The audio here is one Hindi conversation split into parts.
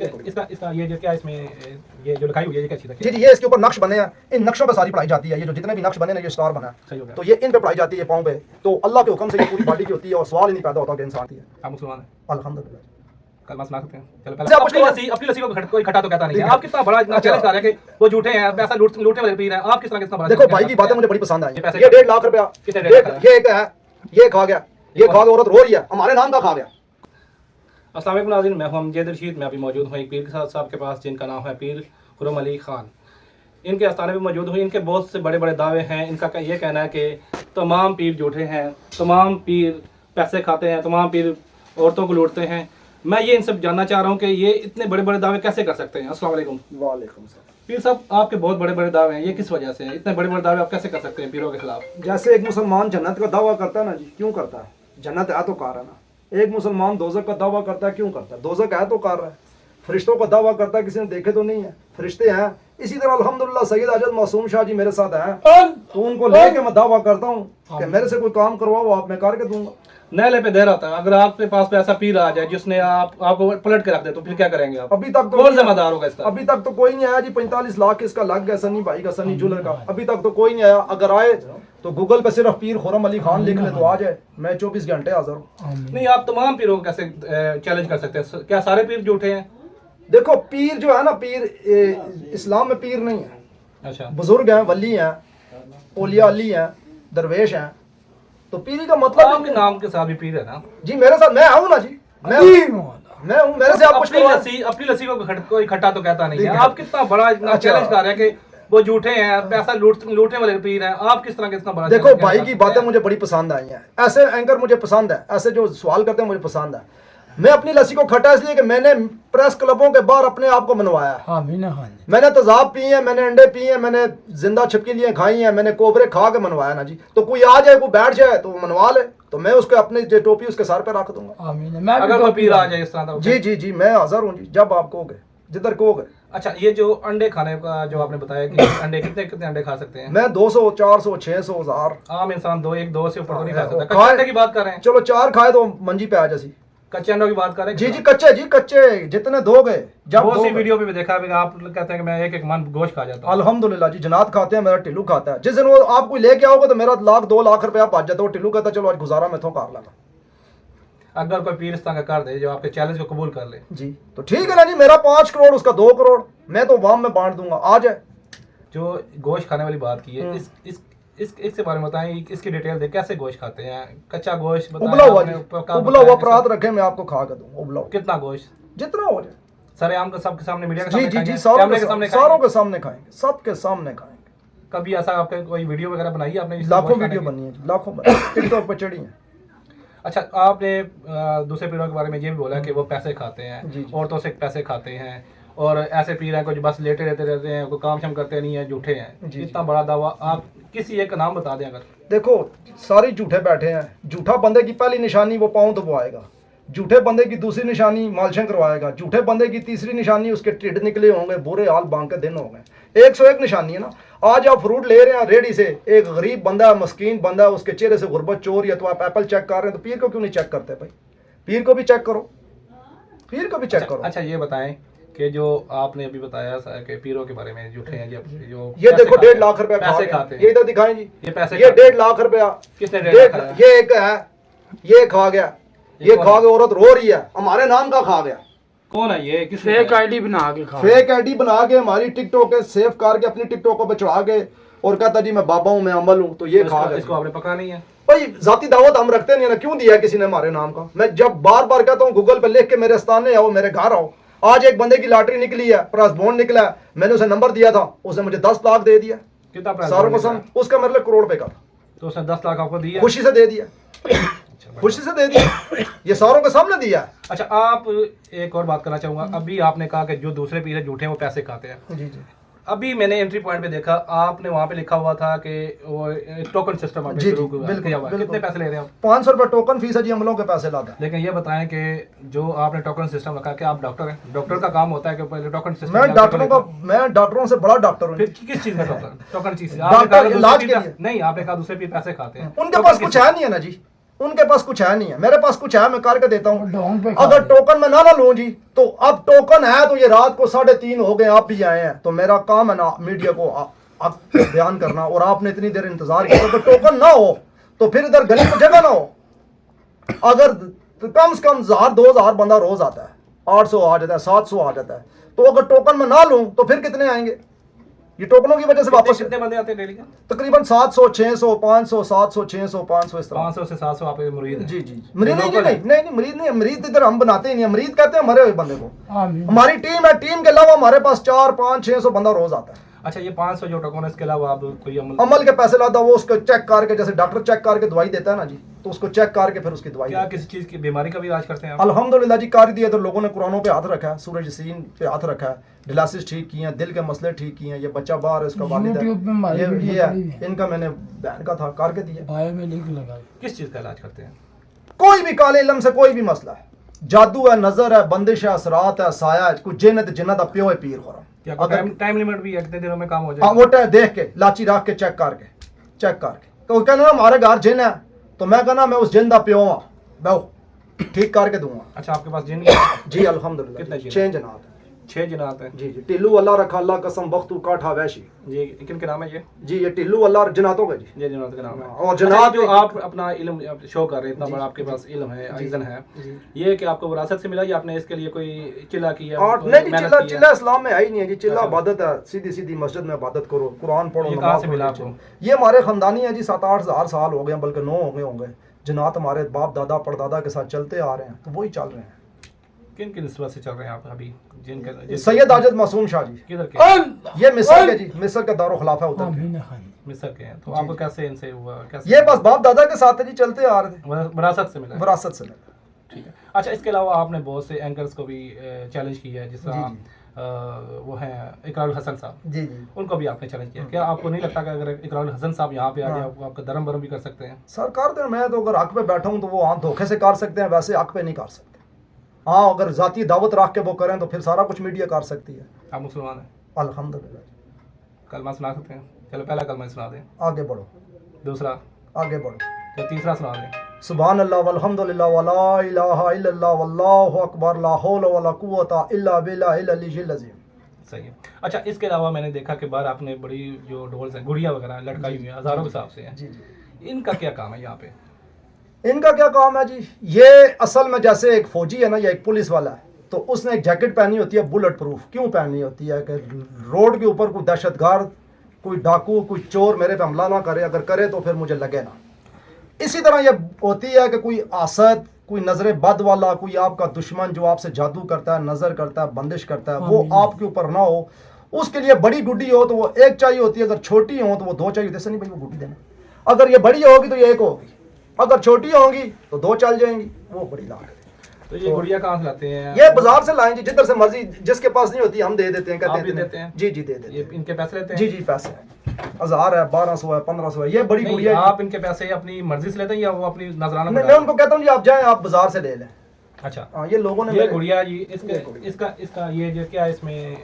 इसका इसका ये जो क्या इसमें ये जो लिखाई हुई है ये क्या चीज़ है? जी जी, ये इसके ऊपर नक्श बने हैं, इन नक्शों पे सारी पढ़ाई जाती है। ये जो जितने भी नक्श बने ना, ये स्टार बना सही हो है, गया। तो ये इन पे पढ़ाई जाती है पाँव पे। तो अल्लाह के हुक्म से ये पूरी बॉडी की होती है और सवाल ही नहीं पैदा होता कि इंसान की है। आप मुसलमान हैं? अल्हम्दुलिल्लाह। कलमा सुना सकते हैं? चलो अच्छा, पहले अपनी लस्सी को कोई खटा तो कहता नहीं है। आप कितना बड़ा इतना चैलेंज कर रहे हैं कि वो झूठे हैं, पैसा लूटने वाले पीर हैं। आप किस तरह कितना बड़ा? देखो भाई की बातें मुझे बड़ी पसंद आई। ये पैसे ये 1.5 लाख रुपया, कितने 1.5 लाख का? ये एक है, ये खा गया, ये खा के औरत रो रही है, हमारे नाम का खा गया। अस्सलाम वालेकुम नाज़रीन, मैं हूं अमजद रशीद। मैं अभी मौजूद हूं एक पीर के साहब के पास जिनका नाम है पीर खुर्रम अली खान। इनके आस्थाने पे मौजूद हुई। इनके बहुत से बड़े बड़े दावे हैं। इनका ये कहना है कि तमाम पीर झूठे हैं, तमाम पीर पैसे खाते हैं, तमाम पीर औरतों को लूटते हैं। मैं ये इनसे जानना चाह रहा हूँ कि ये इतने बड़े बड़े दावे कैसे कर सकते हैं। अस्सलाम वालेकुम। वालेकुम सलाम। पीर साहब, आपके बहुत बड़े बड़े दावे हैं, ये किस वजह से हैं? इतने बड़े बड़े दावे आप कैसे कर सकते हैं पीरों के खिलाफ? जैसे एक मुसलमान जन्नत का दावा करता है ना जी, क्यों करता है? जन्नत है तो कार है ना। एक मुसलमान दोजक का दावा करता है, क्यों करता है? दोजक है तो कार है। फरिश्तों का दावा करता है, किसी ने देखे तो नहीं है, फरिश्ते हैं। इसी तरह अल्हम्दुलिल्लाह सैयद अजद मासूम शाह जी मेरे साथ हैं, तो उनको लेके मैं दावा करता हूँ कि मेरे से कोई काम करवाओ आप, मैं करके दूंगा। नहले पे देर होता है। अगर आपके पास ऐसा पीर आ जाए जिसने आपको पलट के रख दे तो फिर क्या करेंगे आप? अभी तक तो कौन जिम्मेदार होगा इसका? अभी तक तो कोई नहीं आया जी। 45 लाख इसका लग गया, सनी भाई का, सनी ज्वेलर का। अभी तक तो कोई नहीं आया। अगर आए तो गूगल पे सिर्फ पीर खुर्रम अली खान लिख ले तो आ जाए, मैं 24 घंटे हाजिर हूँ। नहीं, आप तमाम पीरों को कैसे चैलेंज कर सकते हैं? क्या सारे पीर झूठे हैं? देखो पीर जो है ना, पीर इस्लाम में पीर नहीं है। अच्छा, बुजुर्ग हैं, वली हैं, औलिया अली हैं, दरवेश हैं। तो पीरी का मतलब आपके नाम के साथ भी पीर है ना जी। मेरे साथ मैं हूँ ना जी, मैं हूँ। मेरे से आप कुछ अपनी लस्सी को कोई खट्टा तो कहता नहीं है। आप कितना बड़ा इतना चैलेंज कर रहे हैं कि वो झूठे हैं, पैसा लूटने वाले पीर हैं। आप किस तरह कितना बड़ा? देखो भाई की बातें मुझे बड़ी पसंद आई हैं। ऐसे एंकर मुझे पसंद है, ऐसे जो सवाल करते हैं मुझे पसंद है। मैं अपनी लस्सी को खटा इसलिए कि मैंने प्रेस क्लबों के बाहर अपने आप को मनवाया। मैंने तेजाब पी है, मैंने अंडे पी हैं, मैंने जिंदा छिपकलियां खाई हैं, मैंने कोबरे खा के मनवाया ना जी। तो कोई आ जाए, कोई बैठ जाए तो मनवा ले, तो मैं उसके अपने जो टोपी उसके सर पे रख दूंगा। अगर कोई पीर आ जाए इस तरह? जी जी जी, मैं हाजिर हूँ जी, जब आप कहोगे, जिधर कहोगे। अच्छा, ये जो अंडे खाने का जो आपने बताया कि अंडे कितने कितने अंडे खा सकते हैं? मैं 200, 400, 600, 1000। आम इंसान दो से ऊपर तो नहीं खा सकता। कच्चे अंडे की बात कर रहे हैं? चलो 4 खाए तो मंजी पे आ जैसी। कच्चे अंडों की बात कर रहे हैं? जी जी, कच्चे जितने दोगे। जब बहुत सी वीडियो पे भी देखा है आप कहते हैं कि मैं एक मन गोश्त खा जाता हूँ। अल्हम्दुलिल्लाह जी, जनात खाते हैं, मेरा टिल्लू खाता है। जिस दिन वो आप कोई लेके आओगे तो मेरा 1-2 लाख रुपया पा जाता है। वो टिल्लू कहता है चलो आज गुजारा मैं तो कर लगा। अगर कोई पीर इस तरह का कर दे जो आपके चैलेंज को कबूल कर ले जी, तो ठीक है ना जी। मेरा 5 करोड़, उसका 2 करोड़, मैं तो वाम में बांट दूंगा, आ जाए। जो गोश्त खाने वाली बात की है, इसके बारे में बताएं, इसकी डिटेल दे। कैसे गोश्त खाते हैं? कच्चा गोश्त उबला हुआ परात रखे, मैं आपको खा कर दूंगा। उबला कितना गोश्त? जितना हो जाए। सरे आम का सबके सामने, मीडिया के जी सामने जी जी, खाएंगे? सारों कैमरे के सामने खाएंगे, सबके सामने खाएंगे। कभी ऐसा आपके कोई वीडियो वगैरह बनाई है आपने? लाखों वीडियो बनी है, लाखों बनी, टिकटॉक पे चढ़ी है। अच्छा, आपने दूसरे पीरों के बारे में ये भी बोला कि वो पैसे खाते हैं, औरतों से पैसे खाते हैं, और ऐसे पीर हैं कुछ बस लेटे रहते हैं, कोई काम शाम करते नहीं है, झूठे हैं। इतना बड़ा दावा आप किसी एक नाम बता दें अगर? देखो सारे झूठे बैठे हैं। झूठा बंदे की पहली निशानी वो पाँव दबाएगा, झूठे बंदे की दूसरी निशानी मालशं करवाएगा, झूठे बंदे की तीसरी निशानी उसके टिड निकले होंगे, बुरे हाल बांग के दिन होंगे। 101 निशानी है ना। आज आप फ्रूट ले रहे हैं रेडी से, एक गरीब बंदा, मस्कीन बंदा, उसके चेहरे से गुर्बत चोर, या तो आप एप्पल चेक कर रहे हैं, तो पीर को क्यों नहीं चेक करते भाई? पीर को भी चेक करो, पीर को भी चेक करो। अच्छा, ये बताएं कि जो आपने अभी बताया कि पीरों के बारे में झूठे हैं, जो ये देखो 1.5 लाख रुपया पैसे खाते हैं, ये इधर दिखाएं जी। ये पैसे, ये 1.5 लाख रुपया किसने 1.5 लाख? ये एक है, ये खा गया, ये खा के औरत रो रही है, हमारे नाम का खा गया। कौन है ये? किस फेक आईडी बना के खा, फेक आईडी बना के हमारी टिकटॉक के सेव करके अपनी टिकटॉक पे चढ़ा के और कहता जी मैं बाबा हूँ, मैं अमल हूँ, तो ये खा गया। इसको आपने पकड़ा नहीं है भाई? जाती दावत हम रखते नहीं है ना, क्यों दिया किसी ने हमारे नाम का? मैं जब बार बार कहता हूँ गूगल पे लिख के मेरे स्थान आओ, मेरे घर आओ। आज एक बंदे की लॉटरी निकली है, प्राइस बॉन्ड निकला है, मैंने उसे नंबर दिया था, उसने मुझे 10 लाख दे दिया। कितना? सारों पसंद उसका मेरे लिए करोड़ रुपए का था, तो उसने 10 लाख आपको दिया? खुशी से दे दिया, खुशी से दे दिया, ये सारों के सामने दिया। अच्छा, आप एक और बात करना चाहूंगा। अभी आपने कहा कि जो दूसरे पीर झूठे हैं वो पैसे खाते हैं। जी जी, अभी मैंने एंट्री पॉइंट पे देखा, आपने वहाँ पे लिखा हुआ था कि वो टोकन सिस्टम आपने शुरू किया हुआ है। कितने पैसे ले रहे हैं आप? 500 रुपये टोकन फीस है जी, अमलों के पैसे लाता है। लेकिन ये बताएं कि जो आपने टोकन सिस्टम रखा, कि आप डॉक्टर हैं? डॉक्टर का काम होता है कि पहले टोकन सिस्टम। मैं डॉक्टरों से बड़ा डॉक्टर हूँ। किस चीज का टोकन चीज? डॉक्टर इलाज के लिए नहीं, आपने कहा दूसरे पीर पैसे खाते हैं, उनके पास कुछ है नहीं है ना जी। उनके पास कुछ है नहीं है, मेरे पास कुछ है, मैं करके देता हूँ। ढोंग पे अगर टोकन मैं ना लूँ जी, तो अब टोकन है तो ये रात को 3:30 हो गए, आप भी आए हैं, तो मेरा काम है ना मीडिया को आप बयान करना, और आपने इतनी देर इंतजार किया। अगर टोकन ना हो तो फिर इधर गली में जगह ना हो। अगर तो कम से कम 1000-2000 बंदा रोज आता है, 800 आ जाता है, 700 आ जाता है, तो अगर टोकन में ना लूँ तो फिर कितने आएंगे? ये टोकनों की वजह से वापस कितने बंदे आते हैं डेली के? तकरीबन 700, 600, 500, 700, 600, 500 इस तरह। 500 से 700 आपके मुरीद हैं? जी जी, मरीद नहीं, लोकल नहीं है? नहीं, मरीद नहीं है, मरीद इधर हम बनाते ही नहीं है, मरीद कहते हैं मरे हुए बंदे को। आमीन। हमारी टीम है, टीम के अलावा हमारे पास 4, 5, 600 बंदा रोज आता है। अच्छा, ये 500 जो टोकन है, इसके अलावा आप कोई अमल के पैसे लाता, वो उसको चेक करके, जैसे डॉक्टर चेक करके दवाई देता है ना जी, तो उसको चेक करके फिर उसकी दवाई क्या देता है। किसी चीज़ की बीमारी का भी इलाज करते हैं आप? अल्हम्दुलिल्लाह जी, कर दिया तो लोगों ने कुरानों पे हाथ रखा है, सूरज यासीन पे हाथ रखा है, डिलासिस ठीक किए हैं, दिल के मसले ठीक किए हैं, ये बच्चा बाहर है, उसका वालिद YouTube पे हमारी है, वीडियो ये पड़ी हुई है, है। इनका मैंने बहन का था, करके दिया। बायो में लिंक लगा। किस चीज़ का इलाज करते हैं? कोई भी काले इलम से कोई भी मसला है, जादू है, नजर है, बंदिश है, असरात है, साया है, कोई जिन्नत जिन्नत है, प्यो है, पीर हो क्या रहा। अगर टाइम लिमिट भी है, कितने दिनों में काम हो हाँ, जाए? वो देख के लाची रख के चेक करके तो कहना हमारे घर जिन है, तो मैं कहना मैं उस जिन का प्यो हाँ, मैं वो ठीक करके दूंगा। अच्छा, आपके पास जिन कितने जी अल्हम्दुलिल्लाह, जिन? 6 जनात है। 6 जिन्नात हैं? जी जी, टिल्लू अल्लाह रखा, अल्लाह कसम वक्तू काठा वैशी। जी, किन के नाम है ये? जी, ये टिल्लू अल्लाह जनातों का जी। ये जिन्नात का नाम है। और जनात जो एक- आप अपना इल्म शो कर रहे हैं, इतना बड़ा आपके पास इल्म है, इज़न है, ये कि आपको विरासत से मिला या आपने इसके लिए कोई चिल्ला किया, और कोई नहीं जी, मेहनत चिल्ला की है? चिल्ला इस्लाम में है ही नहीं है जी, चिल्ला अच्छा। इबादत है, सीधी सीधी मस्जिद में इबादत करो, कुरान पढ़ो, ये कहाँ नमाज से मिला पढ़ो। आपको? ये हमारे खानदानी है जी, 7-8 हज़ार साल हो गए, बल्कि 9 होंगे। जनात हमारे बाप दादा परदादा के साथ चलते आ रहे हैं, तो वही चल रहे हैं। किन किन निस्बत से चल रहे हैं आप अभी? जिनके सैयद आजद मासूम शाह जी, किधर के? ये मिस्र के जी, मिस्र के दारो खिलाफा उतर के। आमीन खान। मिस्र के हैं। तो आपको कैसे इनसे हुआ, कैसे? ये बस बाप दादा के साथ है जी, चलते आ रहे थे, विरासत से मिला है? विरासत से मिला। ठीक है। अच्छा, इसके अलावा आपने बहुत से एंकर्स को भी चैलेंज किया है, जिस जी, तरह वो हैं इकरारुल हसन साहब, जी जी उनको भी आपने चैलेंज किया। क्या आपको नहीं लगता कि अगर इकरारुल हसन साहब यहाँ पे आ हाँ। जाए, आपको आपका धर्म भरम भी कर सकते हैं? सरकार दे, मैं तो अगर हक पे बैठा हूँ तो वो हाँ धोखे से कर सकते हैं, वैसे हक पे नहीं कर सकते। हाँ, अगर जाती दावत रख के वो करें तो फिर सारा कुछ मीडिया कर सकती है। आप मुसलमान हैं? अल्हम्दुलिल्लाह। कलमा सुना सकते हैं? चलो, पहला कलमा सुना दें। आगे बढ़ो, दूसरा? आगे बढ़ो। या तीसरा सुना दें? सुभान अल्लाह वल्हम्दुलिल्लाह वला इलाहा इल्लल्लाह वल्लाहु अकबर ला हौला वला कुव्वता इल्ला बिल्लाहिल अलीय्यिल अज़ीम। सही है। अच्छा, इसके अलावा मैंने देखा कि बाहर आपने बड़ी जो डोल्स हैं, गुड़िया वगैरह लटकाई हुई हैं, हज़ारों के हिसाब से हैं। जी जी, इनका क्या काम है यहाँ पे? इनका क्या काम है जी? ये असल में जैसे एक फौजी है ना या एक पुलिस वाला है, तो उसने एक जैकेट पहनी होती है बुलेट प्रूफ। क्यों पहनी होती है? कि रोड के ऊपर कोई दहशतगर्द, कोई डाकू, कोई चोर मेरे पे हमला ना करे, अगर करे तो फिर मुझे लगे ना। इसी तरह ये होती है कि कोई आसद, कोई नजर बद वाला, कोई आपका दुश्मन जो आपसे जादू करता है, नजर करता है, बंदिश करता है, वो आपके ऊपर ना हो। उसके लिए बड़ी गुड्डी हो तो वो एक चाहिए होती है, अगर छोटी हो तो वो 2 चाहिए होती है। ऐसा नहीं भाई वो गुड्डी देना, अगर ये बड़ी होगी तो ये 1 होगी, अगर छोटी होगी तो 2 चल जाएंगी, वो बड़ी लाख है। तो ये गुड़िया कहाँ से लाते हैं? ये बाजार से लाएं जी, जिधर से मर्जी, जिसके पास नहीं होती हम दे देते हैं, आप कहते भी देते हैं? जी जी दे देते ये हैं। इनके पैसे लेते हैं? जी जी, पैसे हैं, 1000 है, 1200 है, 1500 है। ये बड़ी नहीं, गुड़िया आप इनके पैसे अपनी मर्जी से लेते हैं या वो अपनी नजराना मैं बता उनको कहता हूँ जी आप जाएं, आप बाजार से ले लें। अच्छा, हाँ, ये लोगों ने ये मेरे- गुड़िया जी, इसका ये जो क्या है इसमें,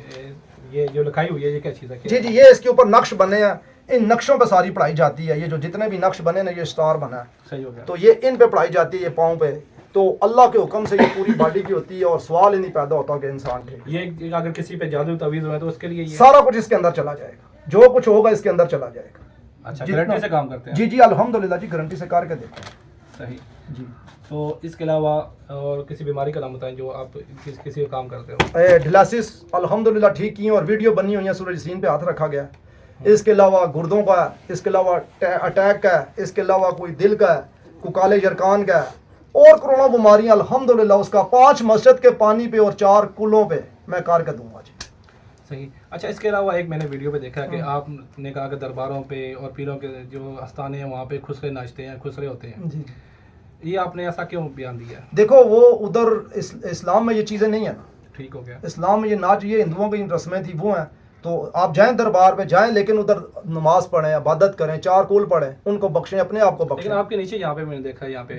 ये जो लिखाई हुई है, ये क्या चीज़ है? जी जी, ये इसके ऊपर नक्श बने हैं, इन नक्शों पे सारी पढ़ाई जाती है। ये जो जितने भी नक्श बने ना, ये स्टार बना है, सही हो गया। तो ये इन पे पढ़ाई जाती है, ये पाँव पे। तो अल्लाह के हुक्म से ये पूरी बॉडी की होती है, और सवाल ही नहीं पैदा होता कि इंसान के ये अगर किसी पे जादू तवीज़ हो तो उसके लिए ये सारा कुछ इसके अंदर चला जाएगा, जो कुछ होगा इसके अंदर चला जाएगा। अच्छा, जितना- गारंटी से काम करते हैं? जी जी अल्हम्दुलिल्लाह जी, गारंटी से करके देते हैं। सही। जी, तो इसके अलावा और किसी बीमारी का नाम बताएं जो आप किसी का काम करते हो? डिलासिस अल्हम्दुलिल्लाह ठीक की हैं, और वीडियो बनी हुई है, सूरज यासीन पे हाथ रखा गया है। इसके अलावा गुर्दों का है, इसके अलावा अटैक का है, इसके अलावा कोई दिल का है, कोई काले जरकान का है, और करोड़ों बीमारियां अल्हम्दुलिल्लाह उसका 5 मस्जिद के पानी पे और 4 कुलों पे मैं करके दूंगा जी। सही। अच्छा, इसके अलावा एक मैंने वीडियो पे देखा कि आपने कहा कि दरबारों पे और पीरों के जो आस्थाने हैं वहाँ पे खुसरे नाचते हैं, खुसरे होते हैं। जी, ये आपने ऐसा क्यों बयान दिया है? देखो वो उधर इस्लाम में ये चीज़ें नहीं है ना। ठीक हो गया। इस्लाम में ये नाच, ये हिंदुओं की रस्में थी, वो हैं। तो आप जाएं दरबार पे जाएं, लेकिन उधर नमाज पढ़ें, इबादत करें, 4 कुल पढ़ें, उनको बख्शें, अपने आप को लेकिन बख्शें। आपके नीचे यहाँ पे मैंने देखा है, यहाँ पे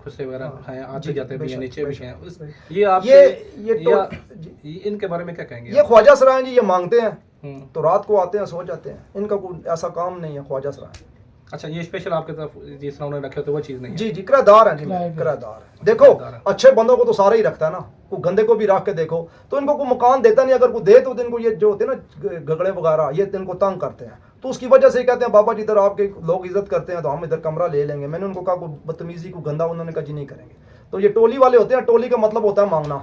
खुसरे वगैरह हैं, आते जाते भी हैं, नीचे भी हैं। बेशक। ये आप ये इनके बारे में क्या कहेंगे? ये ख्वाजा सराय जी, ये मांगते हैं हम्म। तो रात को आते हैं, सो जाते हैं। इनका कोई ऐसा काम नहीं है ख्वाजा सराय। अच्छा, ये स्पेशल आपके तरफ जिस तरह उन्होंने रखे होते वो चीज़ नहीं है। जी जी, किराएदार हैं जी, किराएदार हैं। देखो किराएदार हैं। अच्छे बंदों को तो सारा ही रखता है ना, को गंदे को भी रख के देखो तो इनको कोई मकान देता नहीं, अगर कोई दे तो इनको ये जो होते हैं ना गगड़े वगैरह, ये इनको तंग करते हैं, तो उसकी वजह से ही कहते हैं बाबा जी इधर आपके लोग इज्जत करते हैं तो हम इधर कमरा ले लेंगे। मैंने उनको कहा कोई बदतमीजी को गंदा, उन्होंने कहा जी नहीं करेंगे। तो ये टोली वाले होते हैं, टोली का मतलब होता है मांगना,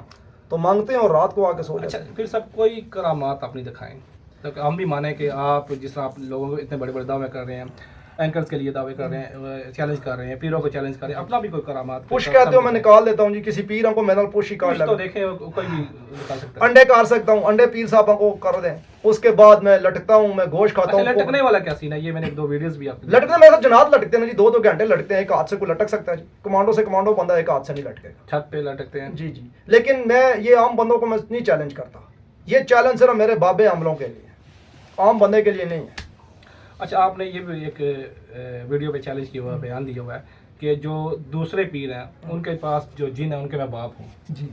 तो मांगते हैं और रात को आके सो जाते अच्छा, हैं। फिर सब कोई करामात अपनी दिखाएं, तो हम भी माने कि आप जिस तरह आप लोगों को इतने बड़े बड़े दावे कर रहे हैं, एंकर्स के लिए दावे कर रहे हैं, चैलेंज कर रहे हैं, पीरों को चैलेंज कर रहे हैं, अपना भी कोई करामात पुश कहते हो, मैं निकाल देता हूँ जी, किसी पीर को मैंने पुश ही काट कुछ तो लगा, देखें, कोई भी निकाल सकता है। अंडे काट सकता हूँ, अंडे पीर साहब को कर दें, उसके बाद मैं लटकता हूँ, मैं गोश्त खाता अच्छा, हूँ। लटकने वाला क्या सीन है? ये मैंने 2 वीडियोस भी आपको लटकने मेरे साथ जनाब लटकते हैं ना जी, 2-2 घंटे लटकते हैं, एक हाथ से कोई लटक सकता है जी, कमांडो से कमांडो बंदा एक हाथ से नहीं लटकेगा। छत पे लटकते हैं। जी जी, लेकिन मैं ये आम बंदों को मैं नहीं चैलेंज करता, ये चैलेंज सिर्फ मेरे बाबे अमलों के लिए, आम बंदे के लिए नहीं है। अच्छा, आपने ये भी एक वीडियो पे चैलेंज किया हुआ, बयान दिया हुआ है कि जो दूसरे पीर हैं उनके पास जो जिन है उनके मैं बाप हूँ जी,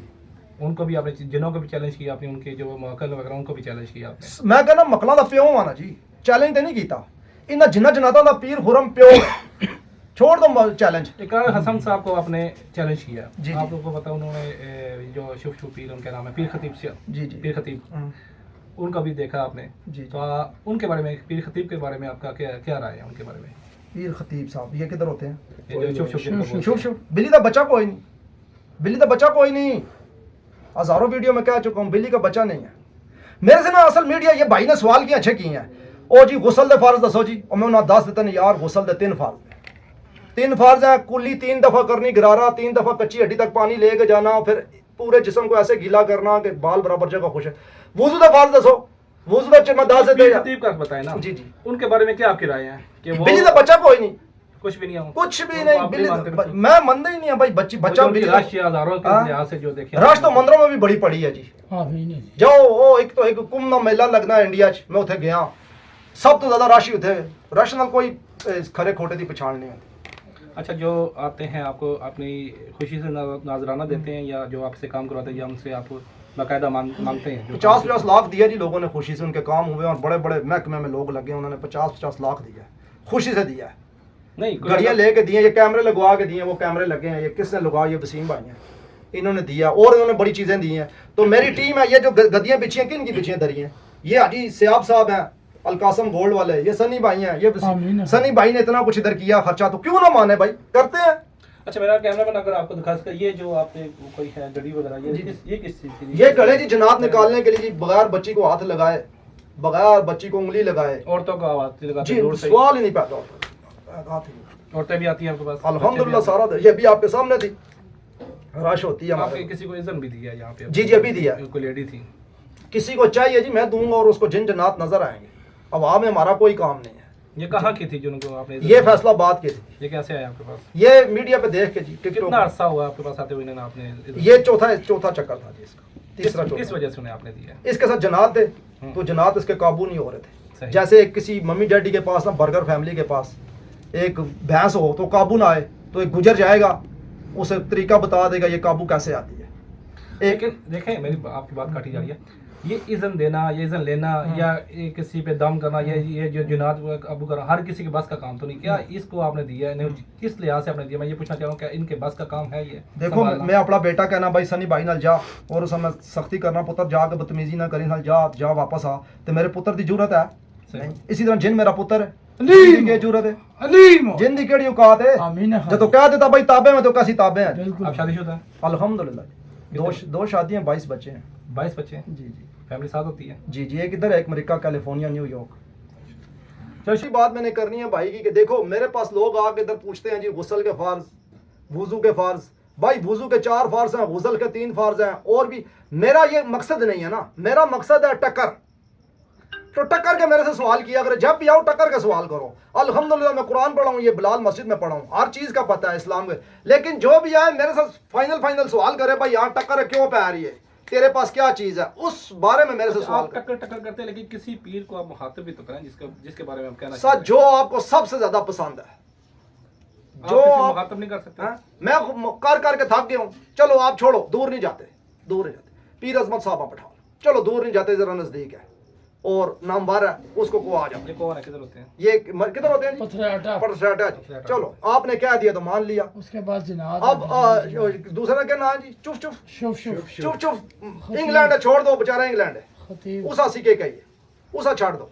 उनको भी आपने, जिनों को भी चैलेंज किया आपने, उनके जो मौकल वगैरह उनको भी चैलेंज किया आपने। मैं कहना मकला दा प्यो आना जी, चैलेंज तो नहीं किया इन्हें जिन्ना जनाता दा पीर खुरम प्यो छोड़ दो चैलेंज। इकरार हसन साहब को आपने चैलेंज किया, जी, आप जी। लोगों को पता, उन्होंने जो शुभ पीर उनके नाम है पीर खतीब से, जी जी, पीर खतीब, उनका भी देखा आपने। जी, तो उनके बारे में, पीर खतीब के बारे में आपका क्या क्या राय है उनके बारे में? पीर खतीब साहब ये किधर होते हैं? ये जो शुभ जिनको बोलते शुभ हैं। शुभ बिल्ली का बच्चा कोई नहीं, बिल्ली का बच्चा कोई नहीं, हजारों वीडियो में कह चुका हूँ, बिल्ली का बच्चा नहीं है। मेरे से ना असल मीडिया ये भाई ने सवाल किए अच्छे किए हैं, ओ जी गुसल दे फार्ज दसो जी, और मैं उन्हें 10 देता नहीं यार, गुसल दे 3 फार्ज, 3 फार्ज है, कुल्ली 3 दफा करनी, गरारा 3 दफा, कच्ची हड्डी तक पानी लेके जाना, फिर पूरे जिस्म को ऐसे गीला करना कि बाल बराबर जगह खुश है। वुजू दे फार्ज दसो, वुजू दे मैं 10 पीर देता। खतीब का बताएं ना। जी, जी। उनके बारे में क्या आपकी राय है कि वो बिल्ली का बच्चा कोई नहीं, कुछ भी नहीं है? कुछ भी वो नहीं, आप बिल्ली मानते दा- नहीं? मैं मानता ही नहीं है भाई, बच्ची बच्चा उनकी बिल्ली राशि हजारों के हाँ? लिहाज से जो देखे, राश तो मंदिरों में भी बड़ी पड़ी है जी। जाओ ओ एक तो एक कुंभ का मेला लगना है इंडिया च, मैं उथे गया, सब तो ज्यादा राशि उथे, रश नाल कोई खरे खोटे की पछाण नहीं होती। अच्छा, जो आते हैं आपको अपनी खुशी से नाजराना देते हैं, या जो आपसे काम करवाते हैं, या उनसे आप बाकायदा मांगते हैं? 50-50 लाख दिया जी लोगों ने खुशी से, उनके काम हुए और बड़े बड़े महकमे में लोग लगे, उन्होंने 50-50 लाख दिया, खुशी से दिया है। नहीं, घड़ियाँ लेके दिए, ये कैमरे लगवा के दिए, वो कैमरे लगे हैं, ये किसने लगवा, ये वसीम भाई हैं, इन्होंने दिया, और इन्होंने बड़ी चीज़ें दी हैं। तो मेरी टीम है, ये जो गद्दियाँ बिछी हैं, किन की बिछी हैं दरी हैं, ये हाजी सियाब साहब हैं, अलकासम गोल्ड वाले, ये सनी भाई हैं, ये सनी भाई ने इतना कुछ इधर किया खर्चा, तो क्यों ना माने भाई, करते हैं। अच्छा, मेरा कैमरा मैन अगर आपको दिखा सके, ये जो आपने कोई है घड़ी वगैरह, ये किस चीज़ की? ये गले जी जनात निकालने के लिए जी, बगैर बच्ची को हाथ लगाए, बगैर बच्ची को उंगली लगाए, औरतों को आवाज लगाते जी हैं दूर से, सवाल ही नहीं पैदा होता। हाथ ही औरतें भी आती हैं आपके पास? अल्हम्दुलिल्लाह सारा ये भी आपके सामने थी, रश होती है आपके हमारे। किसी को इज़्ज़त भी दिया यहाँ पे? जी, जी, अभी दिया। कोई लेडी थी? किसी को चाहिए जी मैं दूंगा, और उसको जिन जन्नात नजर आएंगे। अवाम में हमारा कोई काम नहीं है। ये कहाँ की थी जिनको आपने इज़्ज़त ये दी? फैसलाबाद की थी। ये कैसे आया आपके पास? ये मीडिया पे देख के जी, कितना टिकटॉक, अरसा हुआ आपके पास आते हुए इन्होंने आपने इज़्ज़त दी? ये चौथा चक्कर था जी इसका, तीसरा किस चौथा। वजह से उन्हें आपने दिया? इसके साथ जनात थे, तो जनात इसके काबू नहीं हो रहे थे। सही। जैसे किसी मम्मी डैडी के पास ना, बर्गर फैमिली के पास एक भैंस हो तो काबू ना आए, तो एक गुजर जाएगा, उसे तरीका बता देगा ये काबू कैसे आती है। लेकिन देखें, मेरी आपकी बात काटी जा रही है, ये इज़्ज़त देना, ये इज़्ज़त लेना, या ये किसी पे दम करना, ये जो जुनाद काबू करना, हर किसी के बस का काम तो नहीं। क्या इसको आपने दिया है? किस लिहाज से आपने दिया? मैं ये पूछना चाह रहा हूँ, क्या इनके बस का काम है ये? देखो मैं अपना बेटा कहना भाई सनी भाई नाल जा, और उस समय सख्ती करना, पुत्र जाके बदतमीजी ना करी, नाल जा वापस आ, तो मेरे पुत्र की जरूरत है नहीं। इसी तरह जिन मेरा पुत्र है, जिन की जरूरत है, जिन की केड़ी औकात है, जो तो कह देता भाई ताबे में, तो कैसी ताबे हैं। आप शादीशुदा हैं? अल्हम्दुलिल्लाह, दो शादियां, 22 बच्चे हैं। 22 बच्चे हैं? जी जी फैमिली साथ होती है? जी जी, एक इधर है, एक अमेरिका, कैलिफोर्निया, न्यूयॉर्क। चौथी बात मैंने करनी है भाई की कि देखो मेरे पास लोग आके इधर पूछते हैं जी गुस्ल के फार्ज, वुजू के फार्ज, भाई वुजू के 4 फार्ज हैं, गुस्ल के 3 फार्ज हैं, और भी। मेरा ये मकसद नहीं है ना, मेरा मकसद है टक्कर। तो टक्कर के मेरे से सवाल किया अगर, जब भी आओ टक्कर का सवाल करो। अल्हम्दुलिल्लाह मैं कुरान पढ़ा हूँ, ये बिलाल मस्जिद में पढ़ा हूँ, हर चीज़ का पता है इस्लाम के। लेकिन जो भी आए मेरे साथ फाइनल सवाल करे, भाई यहाँ टक्कर क्यों पे आ रही है, तेरे पास क्या चीज है, उस बारे में मेरे से सवाल आप टक्कर करते हैं, लेकिन किसी पीर को आप मुखातिब भी तो करें जिसके बारे में आप कहना सच जो आपको सबसे ज्यादा पसंद है, जो आप आप मुखातिब नहीं कर सकते? मैं कर के थक गया हूँ, चलो आप छोड़ो, दूर नहीं जाते, पीर अजमत साहब बैठाओ, चलो दूर नहीं जाते, जरा नजदीक है, और नामवर है उसको को आ जाओ। ये कौन है, किधर होते हैं? ये किधर होते हैं जी? पथराटा। पटराटा जी। चलो आपने कह दिया तो मान लिया। उसके बाद जिनाद अब दूसरा क्या नाम है जी? चुप चुप शुभ शुभ चुप चुप। इंग्लैंड है, छोड़ दो बेचारा इंग्लैंड है। खतीब उसा सीखे कहिए, उसा छाड़ दो,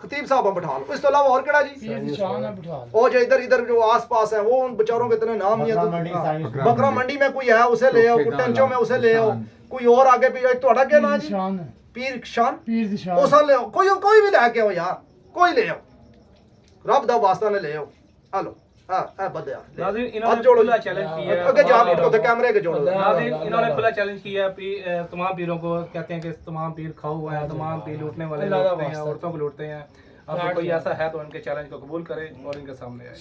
खतीब साहब हम बैठा लो। इस तो अलावा और केड़ा जी? पीर निशान है बिठा लो। और जो इधर इधर जो आस पास है वो उन बेचारों के इतने नाम नहीं है। बकरा मंडी में कोई है उसे ले आओ, कोई टेंचो में उसे ले आओ, कोई और आगे भी। थोड़ा क्या नाम जी? निशान है। पीर शान पीर निशान उसा ले आओ, कोई भी लेके आओ यार, कोई ले आओ, रब दा वास्ता ने ले आओ। हेलो बदे यार नाज़रीन, हाथ इन्होंने जोड़ो खुला जी। चैलेंज किया है अगर तमाम जाओ पीरों तो को। कैमरे के जोड़ो। नाज़रीन, इन्होंने खुला चैलेंज किया है तमाम पीरों को। कहते हैं कि तमाम पीर खाओ हुए हैं, तमाम पीर लूटने वाले अल्लाह लूटते हैं, वास्ता। औरतों को लूटते हैं। अब कोई ऐसा है तो इनके चैलेंज को कबूल करे और इनके सामने आए।